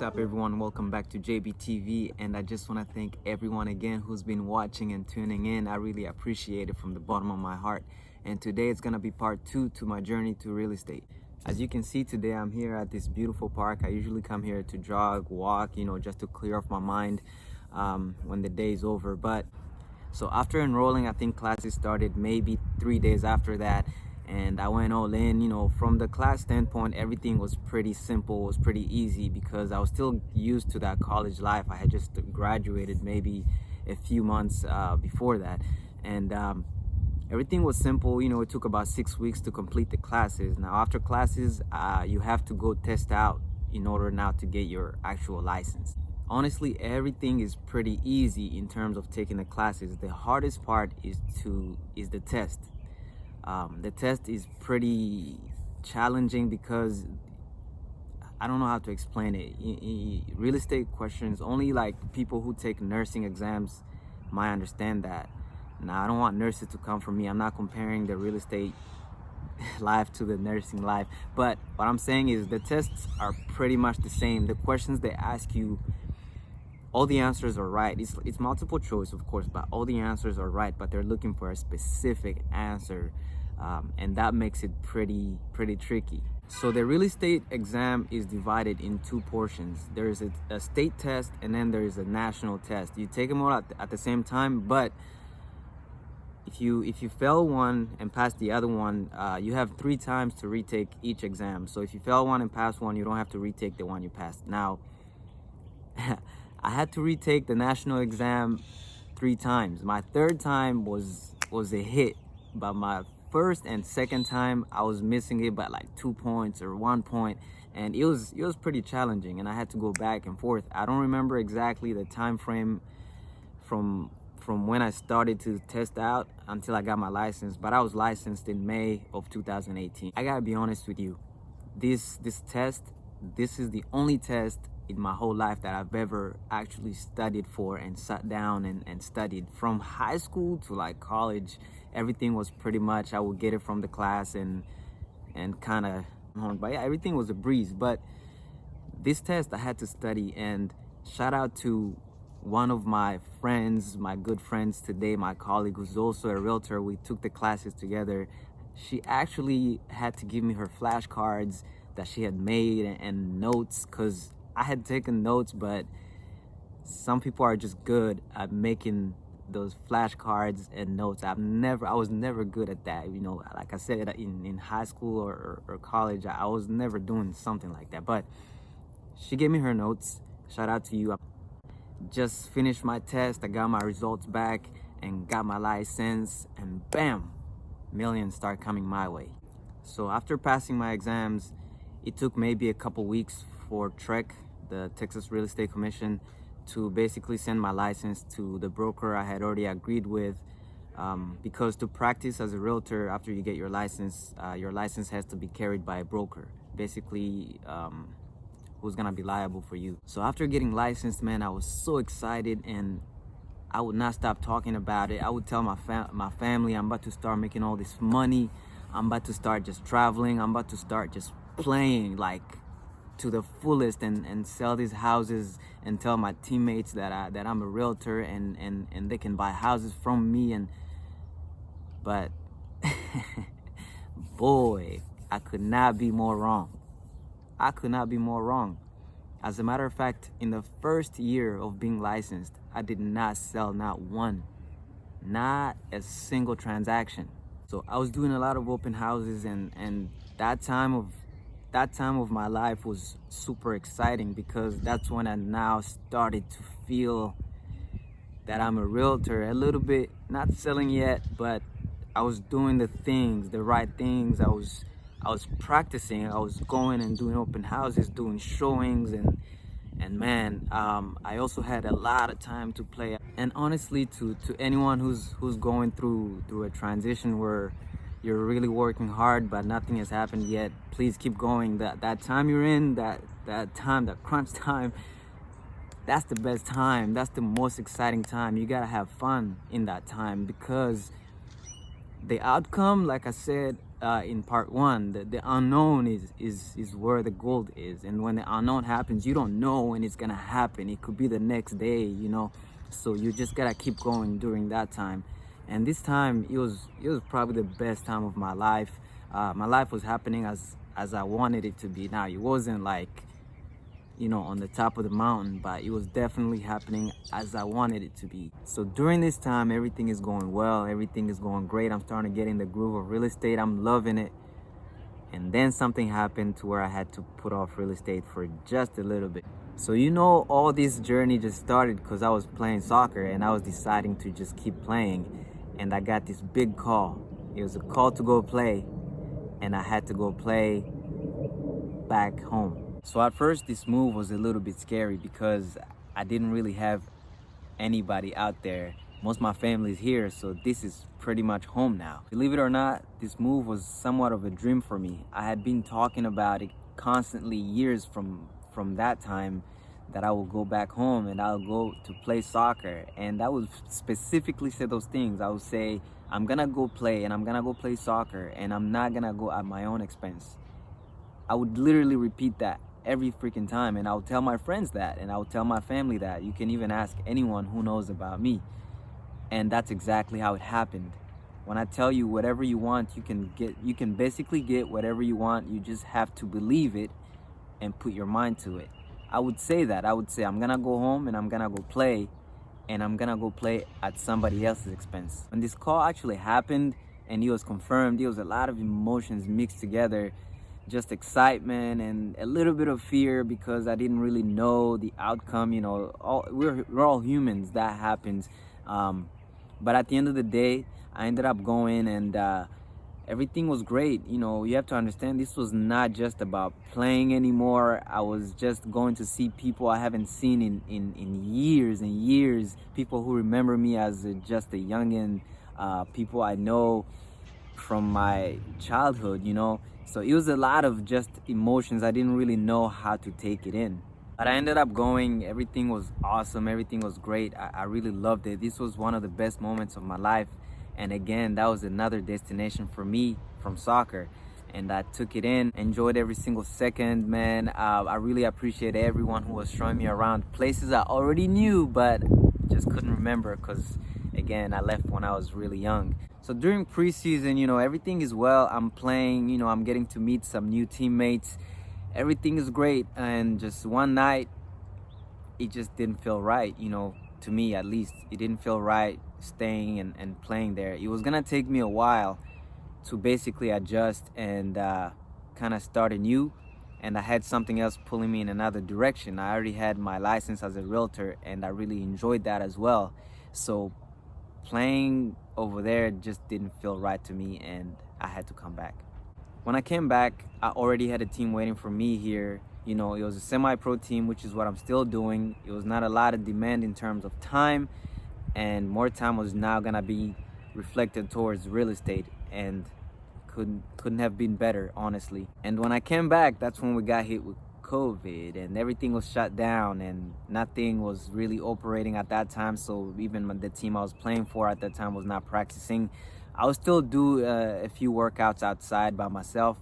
up everyone, welcome back to JBTV, and I just want to thank everyone again who's been watching and tuning in. I really appreciate it from the bottom of my heart. And today it's gonna be part 2 to my journey to real estate. As you can see, today I'm here at this beautiful park. I usually come here to jog, walk, just to clear off my mind when the day is over. But so after enrolling, I think classes started maybe 3 days after that, and I went all in. From the class standpoint, everything was pretty simple, was pretty easy because I was still used to that college life. I had just graduated maybe a few months before that, and everything was simple. It took about 6 weeks to complete the classes. Now after classes, you have to go test out in order now to get your actual license. Honestly, everything is pretty easy in terms of taking the classes. The hardest part is the test. The test is pretty challenging because I don't know how to explain it. Real estate questions, only like people who take nursing exams might understand that. Now, I don't want nurses to come from me. I'm not comparing the real estate life to the nursing life. But what I'm saying is the tests are pretty much the same. The questions they ask you, all the answers are right. It's multiple choice, of course, but all the answers are right, but they're looking for a specific answer. And that makes it pretty tricky. So the real estate exam is divided in two portions. There is a state test, and then there is a national test. You take them all at the same time, but if you fail one and pass the other one, you have 3 times to retake each exam. So if you fail one and pass one, you don't have to retake the one you passed. Now, I had to retake the national exam 3 times. My third time was a hit, but my first and second time I was missing it by like 2 points or 1 point, and it was pretty challenging, and I had to go back and forth. I don't remember exactly the time frame from when I started to test out until I got my license, but I was licensed in May of 2018. I gotta be honest with you, this test, this is the only test in my whole life that I've ever actually studied for and sat down and studied. From high school to like college, everything was pretty much, I would get it from the class and kind of, but yeah, everything was a breeze. But this test I had to study, and shout out to one of my friends, my good friends today, my colleague who's also a realtor. We took the classes together. She actually had to give me her flashcards that she had made and notes, because I had taken notes, but some people are just good at making those flashcards and notes. I was never good at that. Like I said, in high school or college, I was never doing something like that. But she gave me her notes. Shout out to you. I just finished my test. I got my results back and got my license, and bam, millions start coming my way. So after passing my exams, it took maybe a couple weeks for TREC, the Texas Real Estate Commission, to basically send my license to the broker I had already agreed with, because to practice as a realtor after you get your license has to be carried by a broker, basically who's gonna be liable for you. So after getting licensed, man, I was so excited, and I would not stop talking about it. I would tell my family, I'm about to start making all this money, I'm about to start just traveling, I'm about to start just playing like to the fullest and sell these houses and tell my teammates that I'm a realtor and they can buy houses from me. But boy, I could not be more wrong. I could not be more wrong. As a matter of fact, in the first year of being licensed, I did not sell not a single transaction. So I was doing a lot of open houses, and that time of my life was super exciting, because that's when I now started to feel that I'm a realtor a little bit, not selling yet, but I was doing the right things. I was practicing. I was going and doing open houses, doing showings, and man, I also had a lot of time to play. And honestly, to anyone who's going through a transition where you're really working hard but nothing has happened yet, please keep going. That time you're in, that time, that crunch time, that's the best time. That's the most exciting time. You gotta have fun in that time, because the outcome, like I said, in part one, the unknown is where the gold is. And when the unknown happens, you don't know when it's gonna happen. It could be the next day, you know. So you just gotta keep going during that time. And this time, it was probably the best time of my life. My life was happening as I wanted it to be. Now, it wasn't like, you know, on the top of the mountain, but it was definitely happening as I wanted it to be. So during this time, everything is going well, everything is going great. I'm starting to get in the groove of real estate. I'm loving it. And then something happened to where I had to put off real estate for just a little bit. So, you know, all this journey just started because I was playing soccer and I was deciding to just keep playing. And I got this big call. It was a call to go play, and I had to go play back home. So at first, this move was a little bit scary because I didn't really have anybody out there. Most of my family is here, so this is pretty much home now. Believe it or not, this move was somewhat of a dream for me. I had been talking about it constantly years from that time, that I will go back home and I'll go to play soccer. And I would specifically say those things. I would say, I'm gonna go play and I'm gonna go play soccer and I'm not gonna go at my own expense. I would literally repeat that every freaking time, and I would tell my friends that, and I would tell my family that. You can even ask anyone who knows about me. And that's exactly how it happened. When I tell you whatever you want, you can basically get whatever you want. You just have to believe it and put your mind to it. I would say that. I would say, I'm gonna go home and I'm gonna go play, and I'm gonna go play at somebody else's expense. When this call actually happened and it was confirmed, there was a lot of emotions mixed together. Just excitement and a little bit of fear because I didn't really know the outcome. You know, we're all humans. That happens. But at the end of the day, I ended up going, and everything was great. You know, you have to understand, this was not just about playing anymore. I was just going to see people I haven't seen in years and years. People who remember me as just a youngin', people I know from my childhood, you know. So it was a lot of just emotions. I didn't really know how to take it in. But I ended up going. Everything was awesome. Everything was great. I really loved it. This was one of the best moments of my life. And again, that was another destination for me from soccer. And I took it in, enjoyed every single second, man. I really appreciate everyone who was showing me around places I already knew, but just couldn't remember because, again, I left when I was really young. So during preseason, you know, everything is well. I'm playing, you know, I'm getting to meet some new teammates. Everything is great. And just one night, it just didn't feel right, you know, to me at least. It didn't feel right staying and playing there. It was gonna take me a while to basically adjust and kind of start anew. And I had something else pulling me in another direction. I already had my license as a realtor, and I really enjoyed that as well. So playing over there just didn't feel right to me, and I had to come back. When I came back, I already had a team waiting for me here. You know, it was a semi-pro team, which is what I'm still doing. It was not a lot of demand in terms of time, and more time was now gonna be reflected towards real estate, and couldn't have been better, honestly. And when I came back, that's when we got hit with COVID and everything was shut down and nothing was really operating at that time. So even the team I was playing for at that time was not practicing. I would still do a few workouts outside by myself,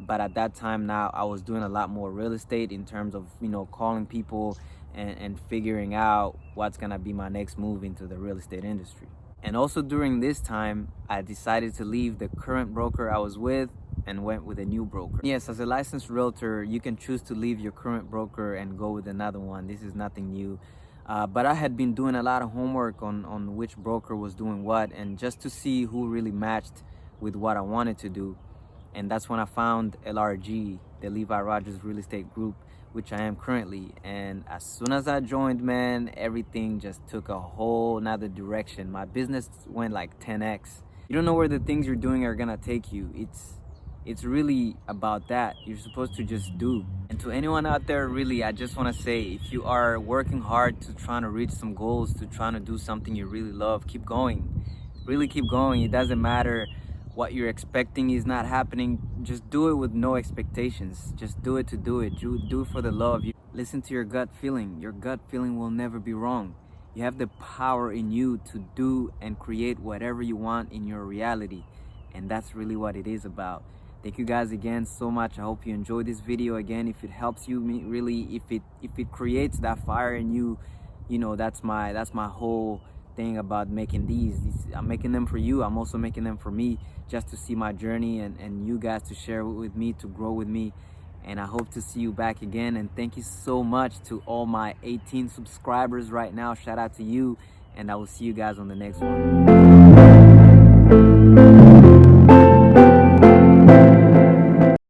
but at that time now I was doing a lot more real estate in terms of, you know, calling people and figuring out what's gonna be my next move into the real estate industry. And also during this time, I decided to leave the current broker I was with and went with a new broker. Yes, as a licensed realtor, you can choose to leave your current broker and go with another one. This is nothing new. But I had been doing a lot of homework on which broker was doing what, and just to see who really matched with what I wanted to do. And that's when I found LRG, the Levi Rogers Real Estate Group, which I am currently. And as soon as I joined, man, everything just took a whole nother direction. My business went like 10x. You don't know where the things you're doing are gonna take you. It's really about that. You're supposed to just do. And to anyone out there, really, I just want to say, if you are working hard to trying to reach some goals, to trying to do something you really love, keep going. Really keep going. It doesn't matter what you're expecting is not happening. Just do it with no expectations. Just do it to do it. Do it for the love. Listen to your gut feeling. Your gut feeling will never be wrong. You have the power in you to do and create whatever you want in your reality. and that's really what it is about. Thank you guys again so much. I hope you enjoyed this video. Again, if it helps you, really, if it creates that fire in you, you know, that's my whole thing about making these. I'm making them for you. I'm also making them for me, just to see my journey, and you guys to share with me, to grow with me. And I hope to see you back again. And thank you so much to all my 18 subscribers right now. Shout out to you, and I will see you guys on the next one.